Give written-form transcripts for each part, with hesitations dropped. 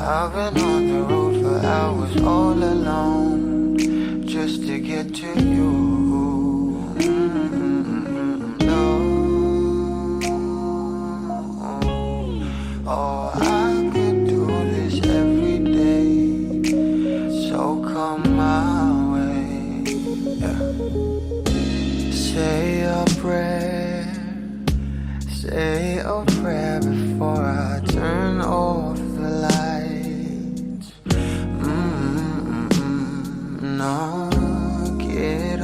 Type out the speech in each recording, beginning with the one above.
I've been on the road for hours all alone just to get to you. No. Oh, I could do this every day, so come my way. Yeah. Say a prayer, say a prayer before I turn off the lights. No, get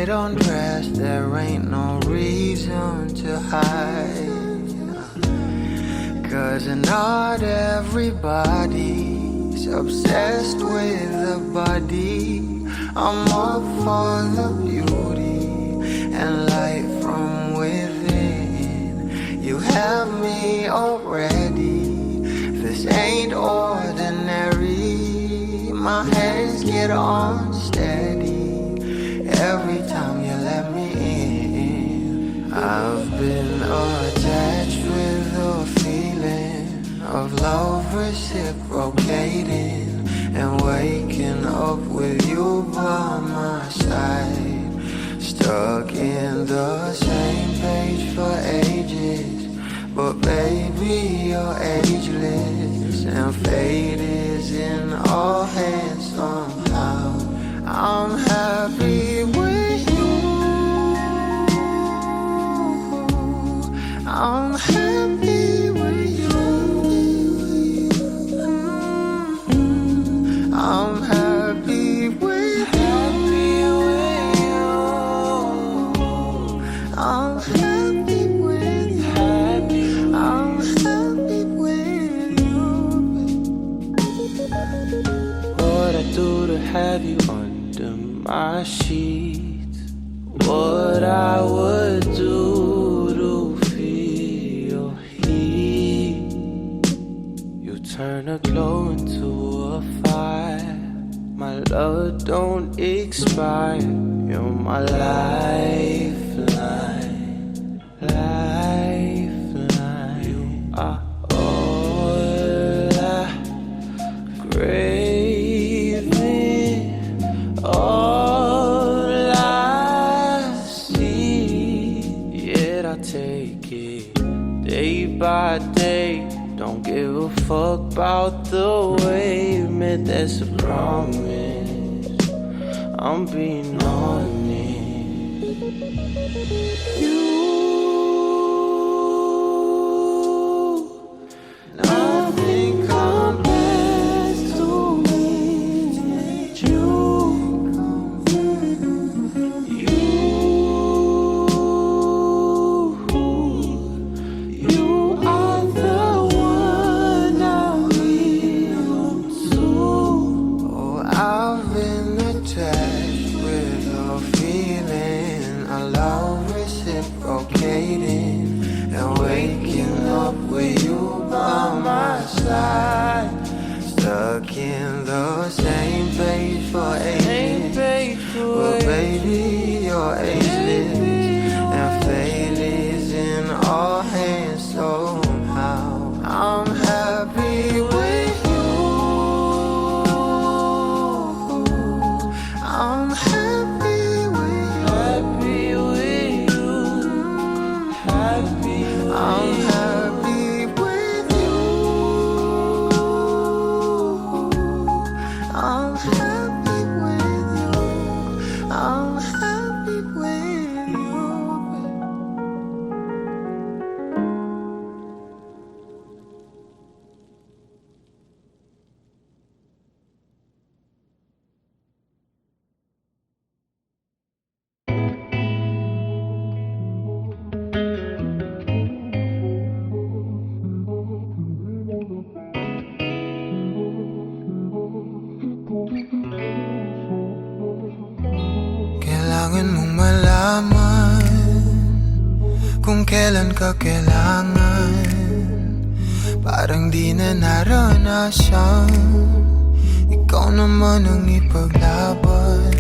undressed, there ain't no reason to hide. 'Cause not everybody's obsessed with the body. I'm up for the beauty and light from within. You have me already, this ain't ordinary. My hands get unsteady every time you let me in. I've been attached with a feeling of love reciprocating and waking up with you by my side. Stuck in the same page for ages, but baby you're ageless, and fate is in our hands somehow. I'm happy with you, I'm happy with you, I'm happy with you, I'm happy with you, I'm happy with you. What I do to have you under my sheets, what I would do to feel your heat. You turn a glow into a fire, my love don't expire. You're my lifeline, lifeline. You are all I craving, all I see. Yet I take it day by day. Don't give a fuck about the way you meant. That's a promise, I'm being honest. You, nothing compares to me. You, you are the one I will to. Oh, I've been attached with a feeling of love reciprocating and waking up with you by my side. Stuck in the same page for ages, but baby you're ageless, and fate is in our hands somehow. I'm happy with you, I'm happy with you, Happy with you, happy with I'm you. happy with you, I'm happy with you, I'm happy with you. Kailangan mong malaman kung kailan ka kailangan. Parang di na naranasan, ikaw naman ang ipaglaban.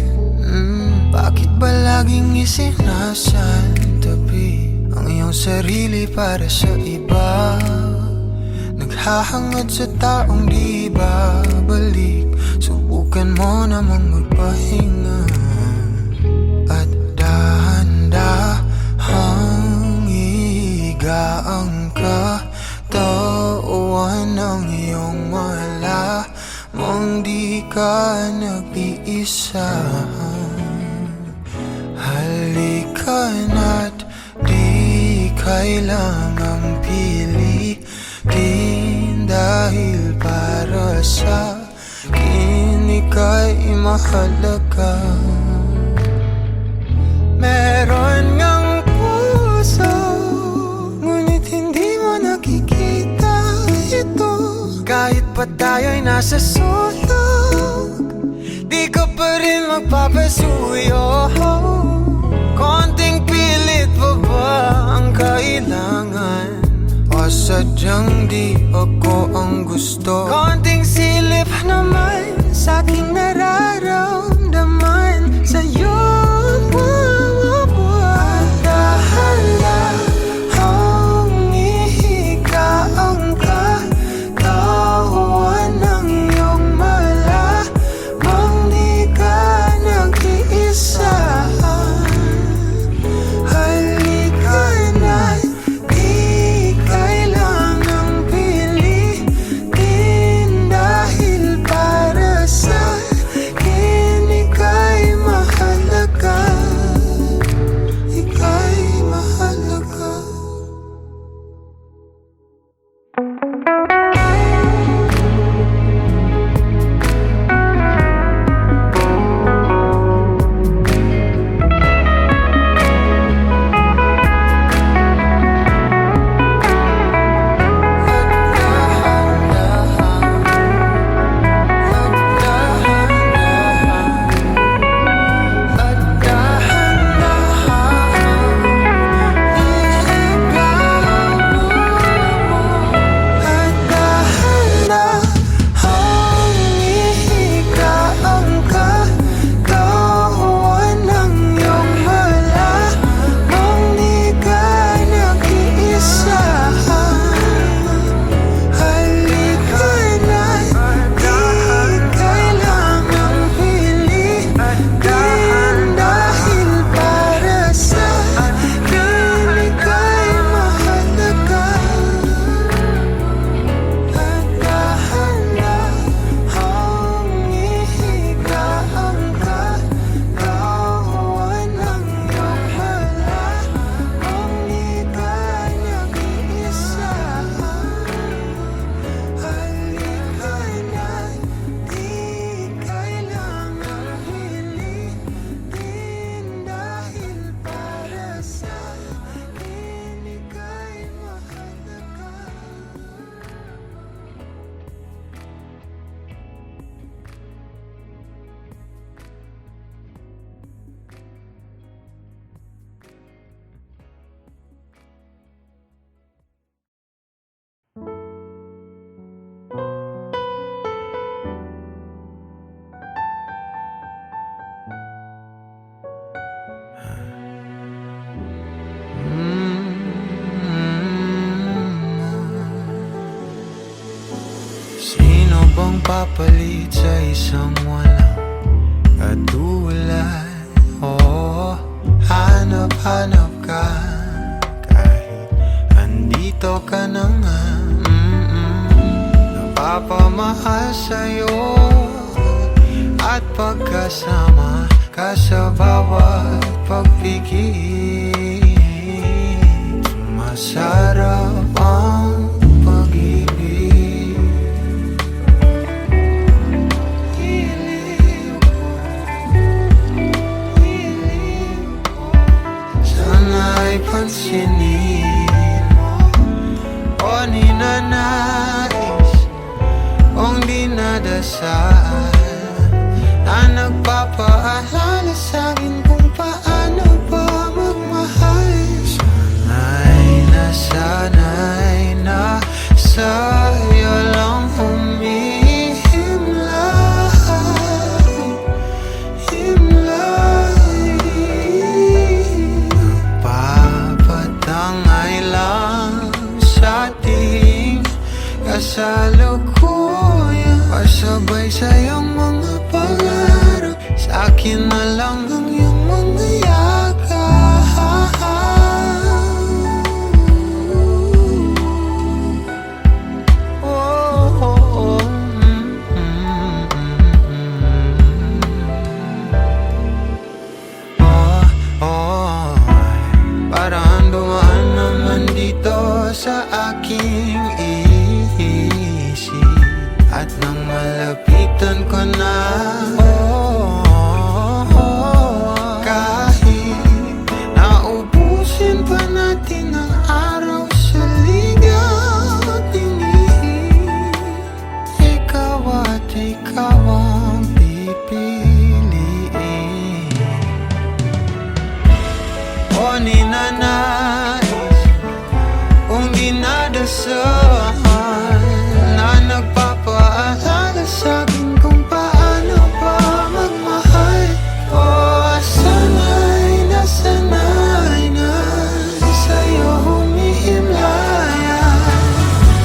Bakit ba laging isinasantabi ang iyong sarili para sa iba? Naghahangad sa taong di babalik. Subukan mo namang magpahinga at dahan-dahang higaang katawan ng iyong malamang di ka nag-iisa. Halika na't di kailangang pilitin, dahil para sa akin ika'y mahalaga. Meron ngang puso, ngunit hindi mo nakikita ito. Kahit pa tayo'y nasa sulok, di ka pa rin magpapasuyo. Konting pilit pa ba ang kailangan? O sadyang di ako ang gusto? Konting silip naman sa aking nararamdaman sa'yo. Dahan-dahang ihiga ang katawan ng iyong malamang di ka nag-iisa. Halika na't di kailangang pilitin, dahil para sa akin ika'y mahalaga. Ika'y mahalaga. Sino bang papalit sa isang walang katulad? Oh, hanap-hanap ka kahit andito ka na nga. Napapamahal sa'yo at pagkasama ka sa bawat pagpigil. Masarap ang pag-ibig. Sana'y pansinin mo o ninanais kong dinadasal na nagpapaalala sa'kin kung paano ba magmahal. Sana'y na sa'yo lang himlay. Papatangay lang sa ating kasalukuyan. Pasabay sa iyong mga pangarap, sa akin na lang ang iyong mga yakap. Oh, oh, oh. Oh, parang dumaan naman dito sa aking isip. At nang malapitan ko na, kahit naubusin pa natin ang araw sa ligaw at tingin, ikaw at ikaw ang pipiliin. O ninanais kung dinadasal na nagpapaalaga sa'kin kung paano pa magmahal. O sana'y nasanay na sa'yo humihimlayan.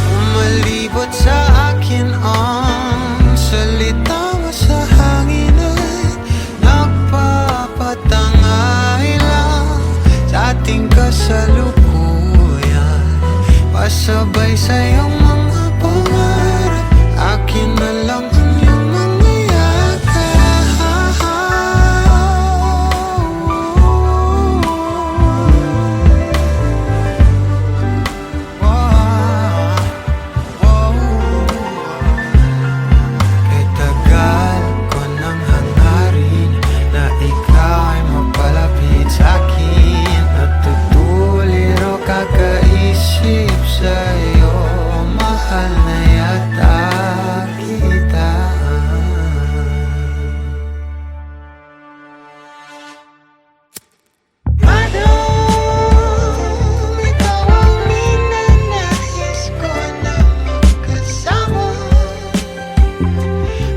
Umalibot sa akin ang salita mo sa hangin at nagpapatangay lang sa ating kasalukuyan. Pasabay sa iyong mga pangarap, akin na lang ang iyong mga yakap. Kay tagal ko nang hangarin na ikaw ay mapalapit sa'kin. Natutuliro kakaisip sa'yo, mahal na yata kita. Madam, ikaw ang ninanais ko na magkasama,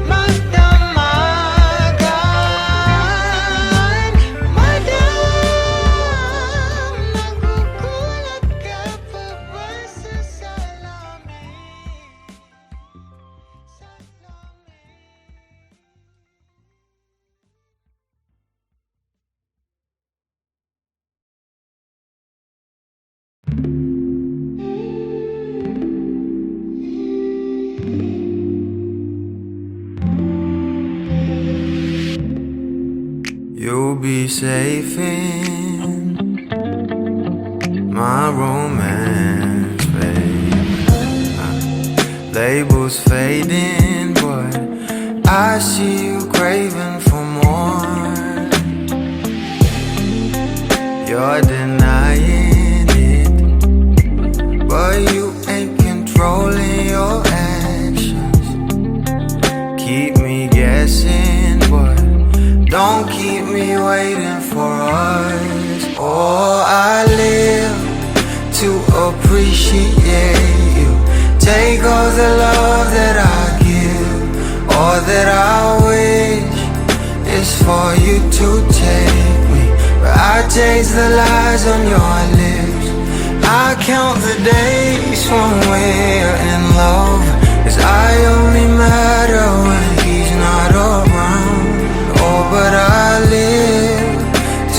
magdamagan. Madam, nagugulat ka pa ba sa salamin? You'll be safe in my romance, babe. Labels fading, but I see you craving for more. You're denying it, but you ain't controlling your actions. Keep me guessing, but don't keep me waiting for us. Oh, I live to appreciate you. Take all the love that I give, all that I wish is for you to take me. But I taste the lies on your lips. I count the days when we're in love, 'cause I only matter when he's not around. Oh, but I live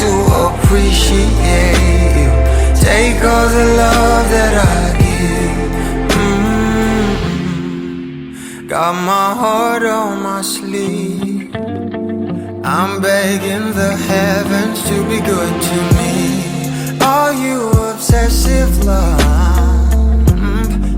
to appreciate you. Take all the love that I give. Got my heart on my sleeve. I'm begging the heavens to be good to me. Are you obsessive love?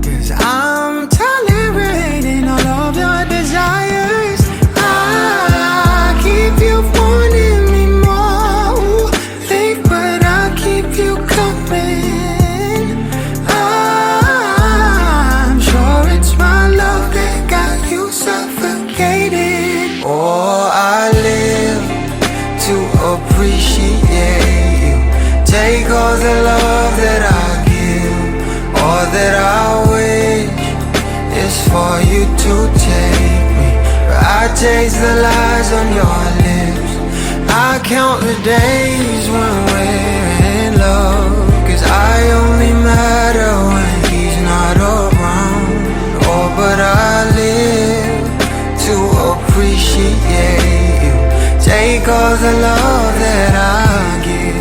'Cause I'm tolerating all of your desires. I keep you wanting me more. Think, but I keep you coming. I'm sure it's my love that got you suffocated. Oh, I live to appreciate you. Take all the love that I give, all that I wish is for you to take me. But I taste the lies on your lips. I count the days when we're in love, 'cause I only matter when he's not around. all the love that I give.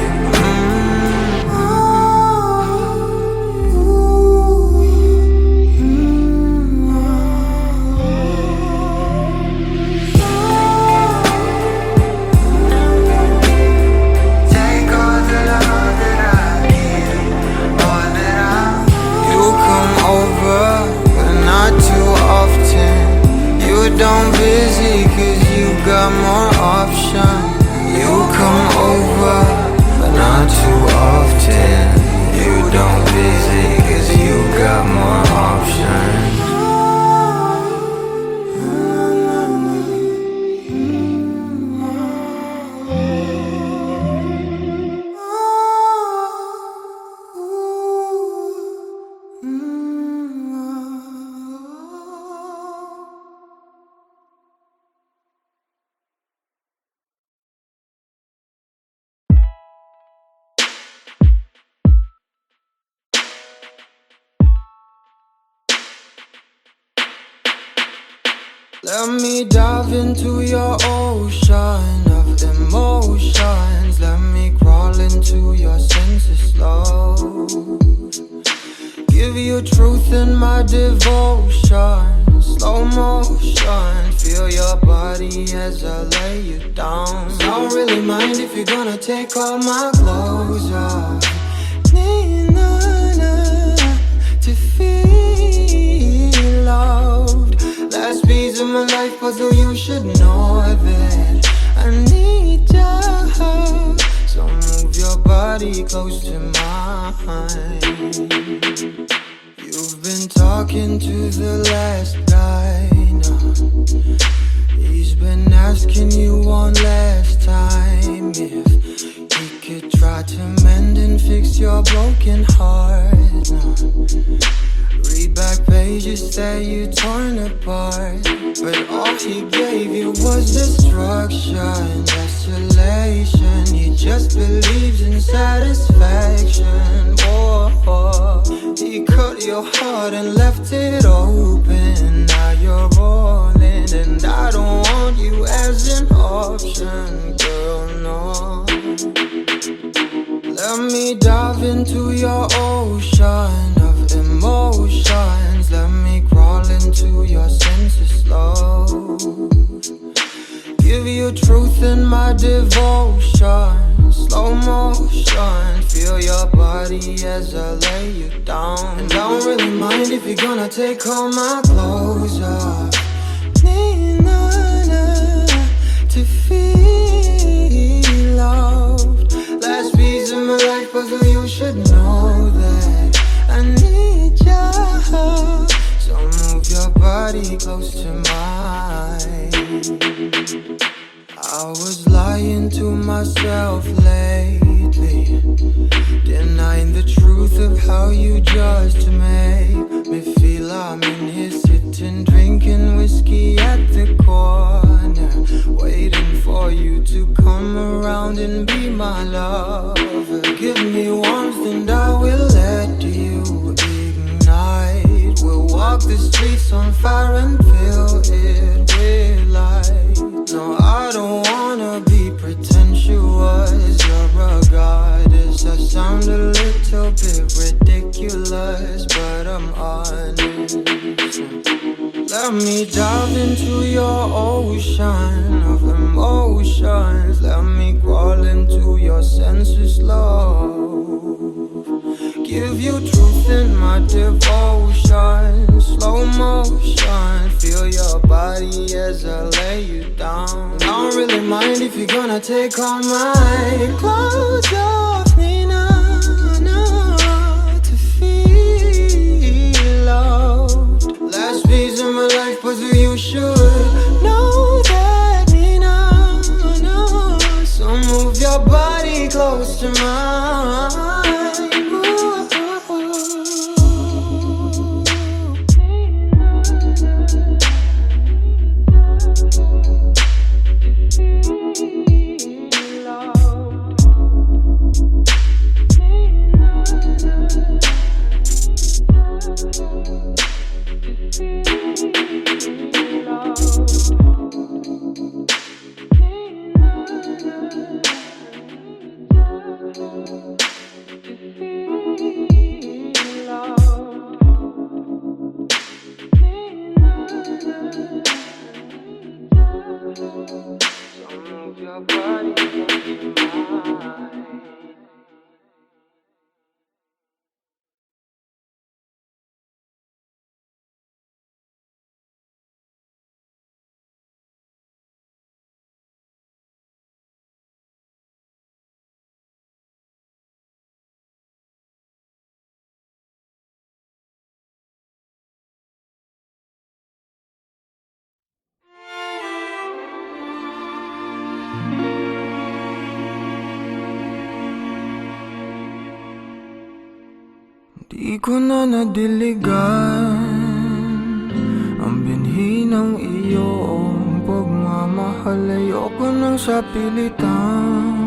Take all the love that I give, all that I. You come over, but not too often. You don't busy 'cause you got more options. You come over, but not too often. You don't busy 'cause you got more options. Let me dive into your ocean of emotions. Let me crawl into your senses slow. Give you truth in my devotion. Slow motion. Feel your body as I lay you down. Don't really mind if you're gonna take all my clothes off. To feel loved. Last piece of my life, puzzle, you should know that I need you. So move your body close to mine. You've been talking to the last guy now. He's been asking you one last time if he could try to mend and fix your broken heart now. Read back pages that you torn apart, but all he gave you was destruction, desolation. He just believes in satisfaction. Oh, he cut your heart and left it open. Now you're rolling, and I don't want you as an option, girl, no. Let me dive into your ocean of emotions. Let me crawl into your senses slow. Give you truth in my devotion. Slow motion. Feel your body as I lay you down. And I don't really mind if you're gonna take all my clothes off. To feel loved. Last piece of my life, puzzle, you should know that I need you. So move your body close to mine. I was lying to myself lately, denying the truth of how you just make me feel. I'm in here sitting, drinking whiskey at the corner, waiting for you to come around and be my lover. Give me warmth and I will let you ignite. We'll walk the streets on fire and fill it with light. No, I don't wanna be pretentious. You're a goddess. I sound a little bit ridiculous, but I'm honest. Let me dive into your ocean of emotions. Let me crawl into your senses love. Give you truth in my devotion. Slow motion. Feel your body as I lay you down. I don't really mind if you're gonna take all my clothes off me now, to feel loved. Last piece of my life, but you should know that me now. So move your body close to mine. Di ko na nadiligan ang binhi ng iyong pagmamahal. Ayoko nang sa pilitan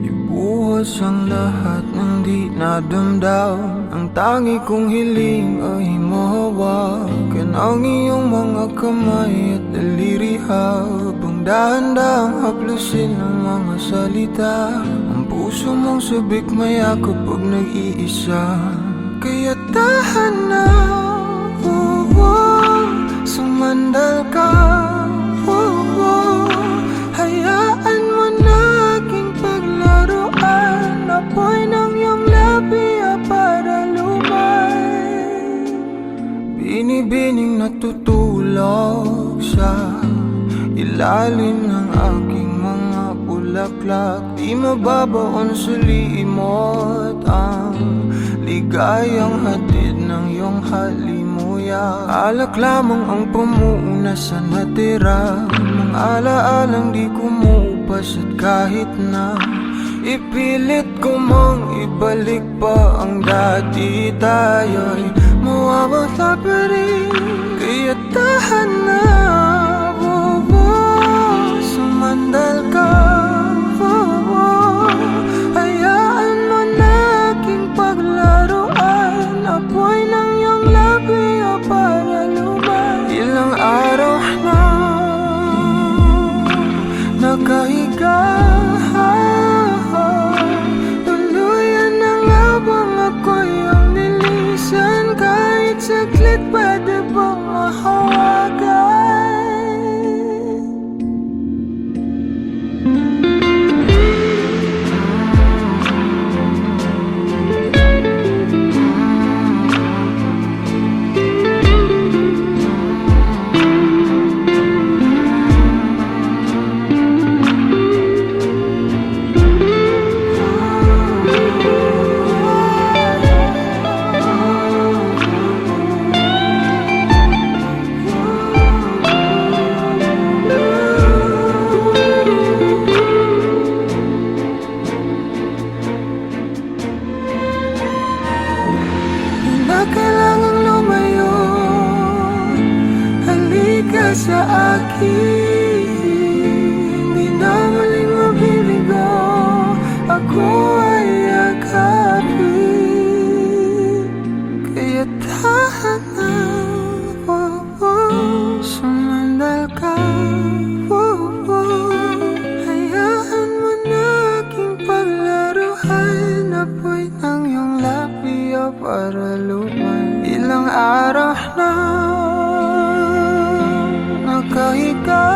ibuhos ang lahat ng di nadamdam. Ang tangi kong hiling ay mahawakan ang iyong mga kamay at daliri, habang dahan-dahang haplusin ang mga salita. Ang puso mong sabik maya kapag nag-iisa. Kaya tahan na, sumandal ka, hayaan mo na aking paglaruan. Apoy ng iyong labi para lumay, binibining natutulog sa ilalim ng aking mga bulaklak. Di mababaon sa limot ang ligayang hatid ng iyong halimuyak. Alak lamang ang pamuuna sa natira, mga alaalang di kumupas. At kahit na ipilit ko mang ibalik pa ang dati, tayo'y mawawala pa rin. Kaya tahan na, sumandal ka, hayaan mo na aking paglaruan. Apoy ng iyong labi para lumay. Ilang araw na nakahiga, tuluyan na nga bang ako'y ang nilisan? Kahit saglit pwede bang mahawagan? Kailangang lumayo, halika sa akin. Hindi na muling mabiligo, ako ay yakapin. Kaya tahan na, sumandal ka, hayaan mo na aking paglaruan. Apoy ng iyong labi para lumay. Ilang araw na nakahiga,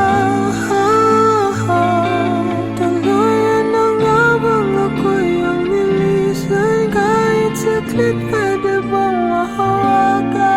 tuluyan na nga bang ako'y ang nilisan? Kahit saglit pwede bang mahawagan?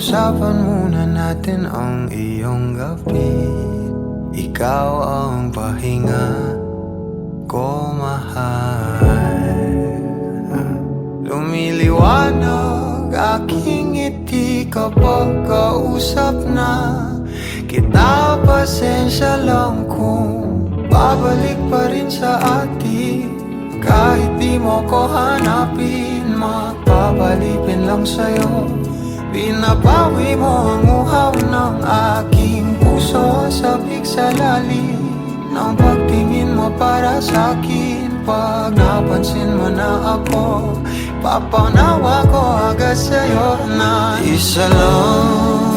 Pag-usapan muna natin ang iyong gabi. Ikaw ang pahinga ko, mahal. Lumiliwanag aking ngiti kapag kausap na kita. Pasensya lang kung babalik pa rin sa atin. Kahit di mo ko hanapin, mapapalipin lang sa'yo. Binabawi mo ang uhaw ng aking puso. Sabik sa lalim ng pagtingin mo para sa'kin. Pag napansin mo na ako, papanawa ko agad sa'yo na isa lang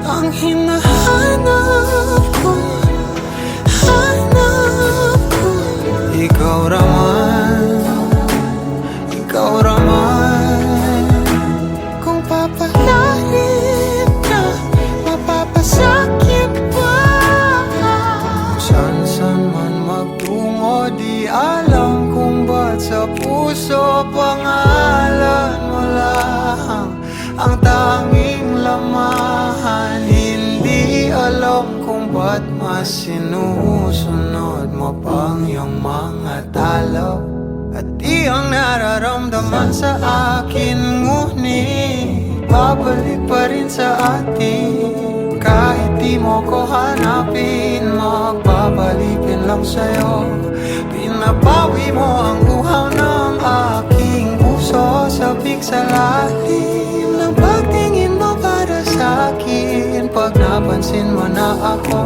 ang hinahanap ko. Ikaw raman, Kung papalalim na, mapapasakit pa. saan man magtungo, di alam kung ba't sa puso pangalan mo lang ang tanging lamahan. Hindi alam kung ba't mas sinusunod mo pang iyong mga talo. At di ang nararamdaman sa akin, ngunit babalik pa rin sa atin. Kahit di mo ko hanapin, magpapalipin lang sa'yo. Pinabawi mo ang uhaw ng aking puso. Sabik sa lalim ng pagtingin mo para sa'kin. Pag napansin mo na ako,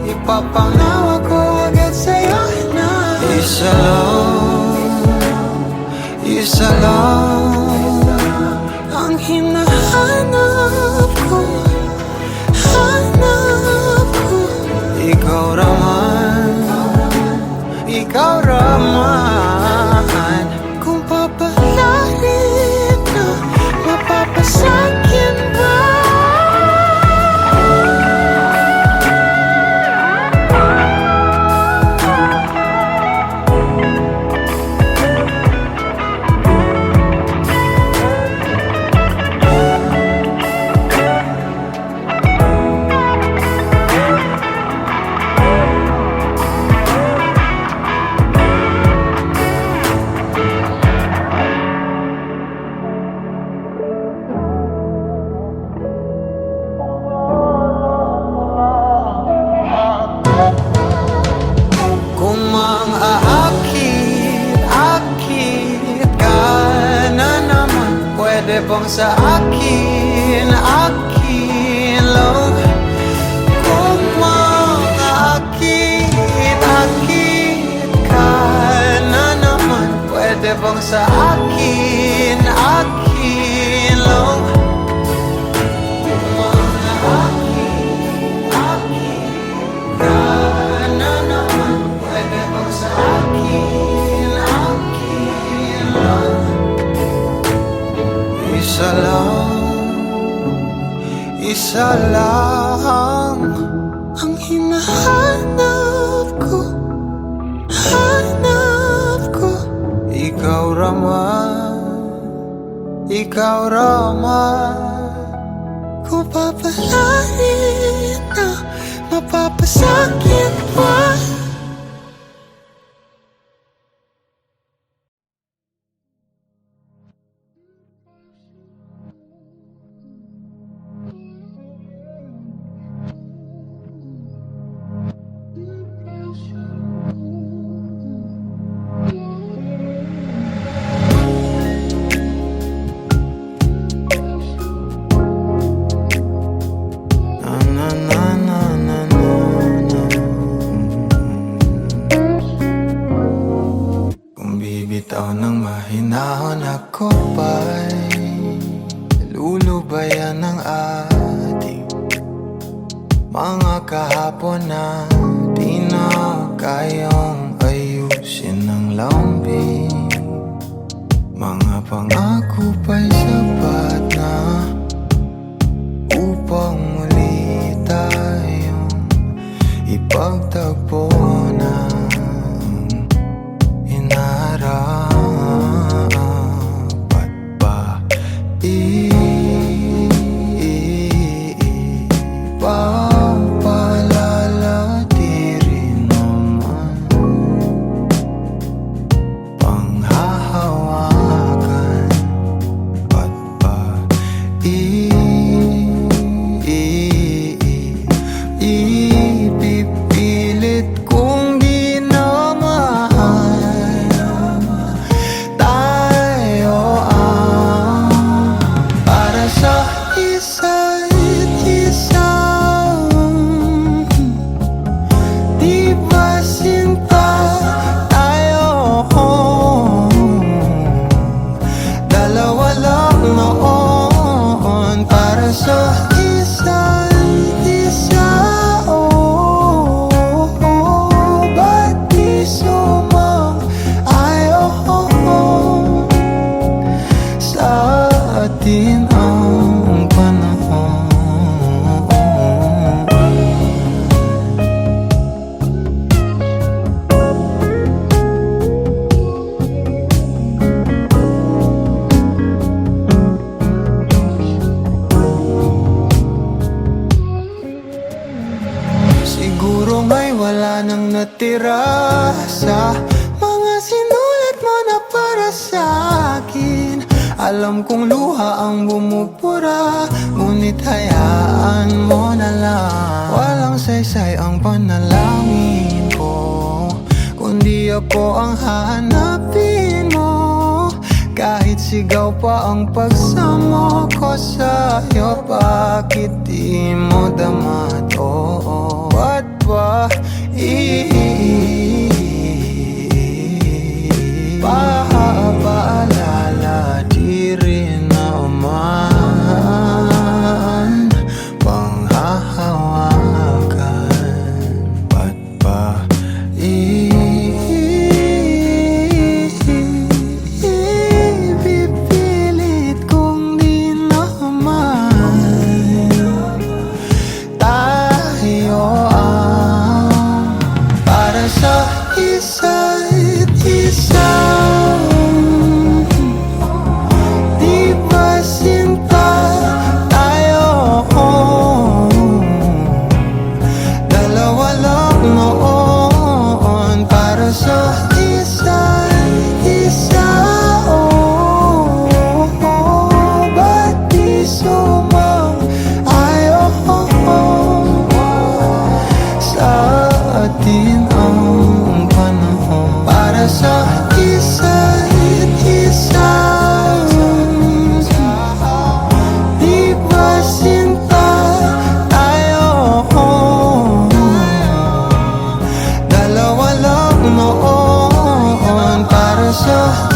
ipapanawa ko agad sa'yo na isa lang Ang hinahanap ko, hanap ko. Ikaw raman, Kung papalalim na, mapapasakit pa. kung mang-aakit ka na naman, pwede bang sa akin lang? Kung mang-aakit ka na naman, pwede bang sa akin lang? Kung mang-aakit ka na naman, pwede bang sa akin lang? Isa lang Ang hinahanap ko, hanap ko. Ikaw raman, Kung papalalim na, mapapasakit pa. na na na na na na. Kung bibitaw ng mahinahon ako ba'y lulubayan ng ating mga kahapon na di na kayang ayusin ng lambing. Mga pangako pa'y sapat na upang muli tayong ipagtagpo na hinaharap at Sa mga sinulat mo na para sa akin, alam kong luha ang bumubura, ngunit hayaan mo na lang. Walang saysay ang panalangin ko, kundi ako ang hahanapin mo. Kahit sigaw pa ang pagsamo ko sa'yo, bakit di mo dama to? Ba't ba paalala di rin naman panghahawakan? Ba't ba ipipilit kong di naman tayo ang para sa isa't isa? Di ba sinta tayo? Dalawa lang noon para sa isa't isa. Ba't di sumang-ayon sa atin ang panahon para sa isa't isa? Di ba sinta tayo? Dalawa lang noon para sa